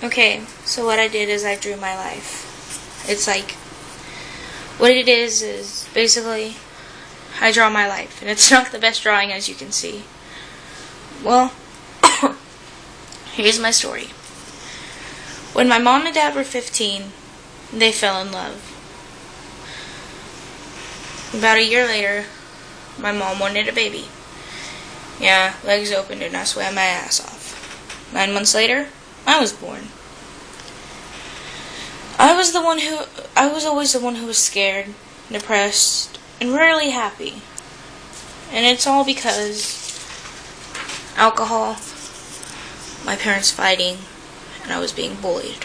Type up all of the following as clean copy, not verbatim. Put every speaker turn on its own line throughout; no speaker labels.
Okay, so what I did is I drew my life. It's like, what it is basically, I draw my life, and it's not the best drawing, as you can see. Well, here's my story. When my mom and dad were 15, they fell in love. About a year later, my mom wanted a baby. Yeah, legs opened and I swam my ass off. 9 months later, I was born. I was always the one who was scared, depressed, and rarely happy. And it's all because alcohol, my parents fighting, and I was being bullied.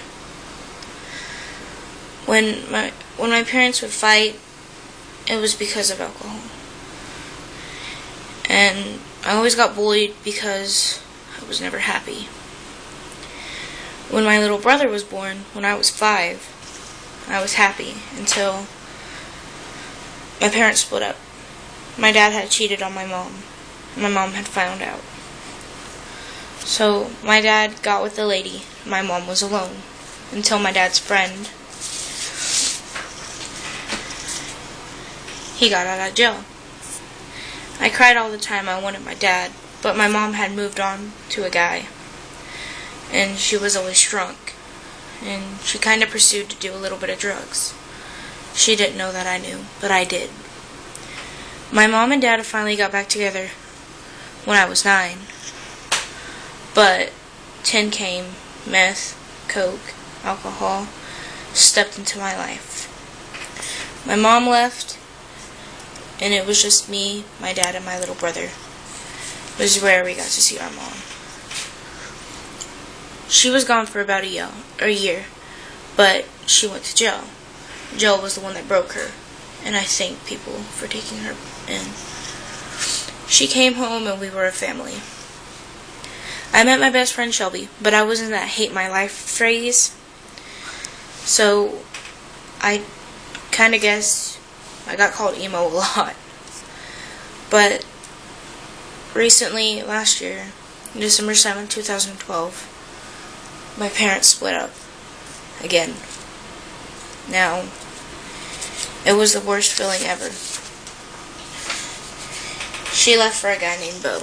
When my parents would fight, it was because of alcohol. And I always got bullied because I was never happy. When my little brother was born, when I was 5, I was happy until my parents split up. My dad had cheated on my mom. My mom had found out. So my dad got with the lady. My mom was alone until my dad's friend, he got out of jail. I cried all the time. I wanted my dad, but my mom had moved on to a guy, and she was always drunk, and she kind of pursued to do a little bit of drugs. She didn't know that I knew, but I did. My mom and dad finally got back together when I was 9, but 10 came, meth, coke, alcohol, stepped into my life. My mom left, and it was just me, my dad, and my little brother. It was rare we got to see our mom. She was gone for about a year, but she went to jail. Jail was the one that broke her, and I thank people for taking her in. She came home and we were a family. I met my best friend Shelby, but I was in that hate my life phase, so I kind of guess I got called emo a lot. But recently, last year, December 7th, 2012, my parents split up again. Now, it was the worst feeling ever. She left for a guy named Bo,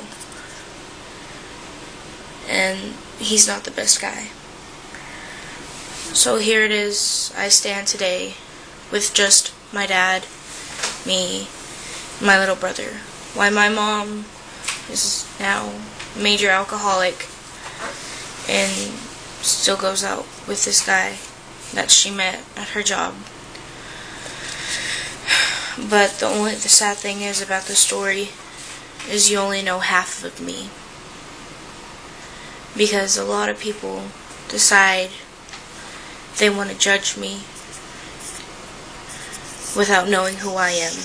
and he's not the best guy. So here it is, I stand today with just my dad, me, my little brother. Why my mom is now a major alcoholic and still goes out with this guy that she met at her job. But the sad thing is about the story is you only know half of me. Because a lot of people decide they want to judge me without knowing who I am.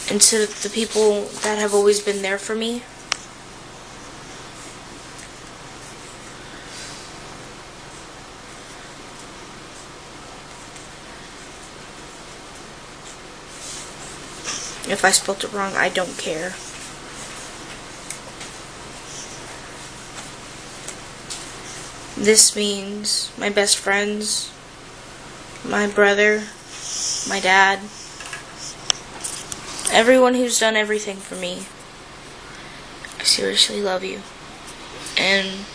And to the people that have always been there for me, if I spelled it wrong, I don't care. This means my best friends, my brother, my dad, everyone who's done everything for me. I seriously love you. And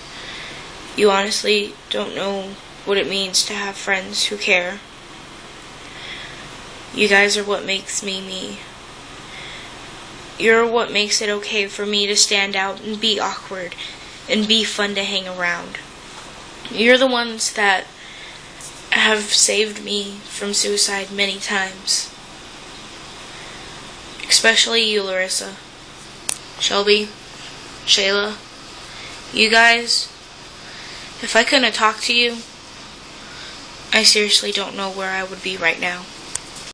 you honestly don't know what it means to have friends who care. You guys are what makes me me. You're what makes it okay for me to stand out and be awkward and be fun to hang around. You're the ones that have saved me from suicide many times. Especially you, Larissa, Shelby, Shayla. You guys, if I couldn't talk to you, I seriously don't know where I would be right now.